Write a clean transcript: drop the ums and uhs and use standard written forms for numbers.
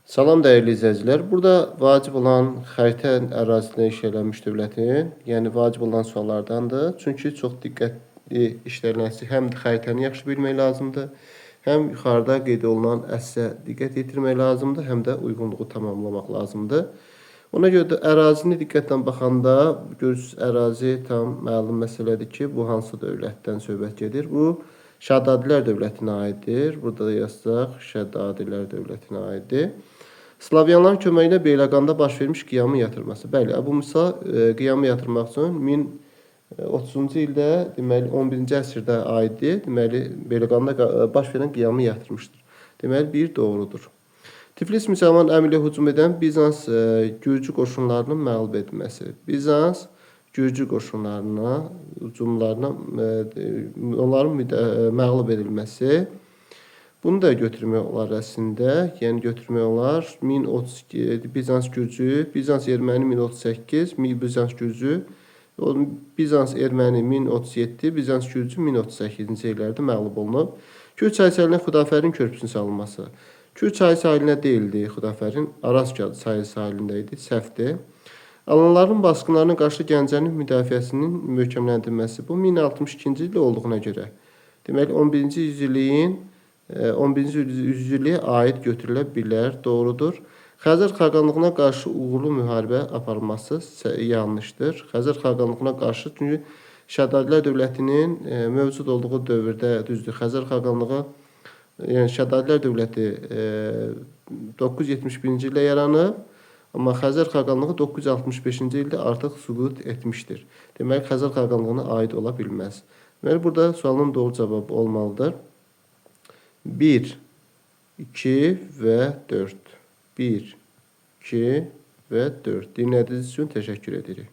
Salam dəyərli izləyicilər. Burada vacib olan xəritə ərazisində iş eləmiş dövlətin, yəni vacib olan suallardandır. Çünki çox diqqətli işlənməsi həm də xəritəni yaxşı bilmək lazımdır, həm yuxarıda qeyd olunan əssə diqqət yetirmək lazımdır, həm də uyğunluğu tamamlamaq lazımdır. Ona görə də ərazini diqqətlə baxanda görürsünüz, ərazi tam məlum məsələdir ki, bu hansı dövlətdən söhbət gedir? Bu Şəddadilər dövlətinə aiddir. Burada da yazacaq, Şəddadilər dövlətinə aiddir. Slavyanların köməyi ilə Beyləqanda baş vermiş qiyamın yatırması. Bəli, bu misal qiyamı yatırmaq üçün 1030-cu ildə, deməli 11-ci əsrdə aiddir. Deməli Beyləqanda baş verən qiyamı yatırmışdır. Deməli bir doğrudur. Tiflis müsəlman əmirliyə hücum edən Bizans Gürcü qoşunlarının məğlub edilməsi. Bizans Gürcü qoşunlarına, hücumlarına, onların məğlub edilməsi. Bunu da götürmək olar əslində. Yəni götürmək olar 1032 Bizans Gürcü, Bizans Erməni 1038, Bizans Gürcü, Bizans Erməni 1037, Bizans Gürcü 1038-ci illərdə məğlub olunub. Kür çayı sahilinə Xudafərin körpüsünün salınması. Kür çayı sahilinə deyildi Xudafərin, Araz çayı sahilində idi, səhvdir. Alanların basqınlarına qarşı Gəncənin müdafiəsinin möhkəmləndirilməsi. Bu 1062-ci ildə olduğuna görə. Deməli 11-ci yüzilliyin 11-ci yüzilliyə aid götürülə bilər, doğrudur. Xəzər xaqanlığına qarşı uğurlu müharibə aparılması yanlışdır. Xəzər xaqanlığına qarşı, çünki Şəddadilər dövlətinin mövcud olduğu dövrdə, düzdür, Xəzər xaqanlığı, yəni Şəddadilər dövləti 971-ci ildə yaranıb, amma Xəzər xaqanlığı 965-ci ildə artıq süqut etmişdir. Deməli, Xəzər xaqanlığına aid ola bilməz. Deməli, burada sualın doğru cavabı olmalıdır. 1, 2 və 4. 1, 2 və 4. Dinlədiyiniz üçün təşəkkür edirik.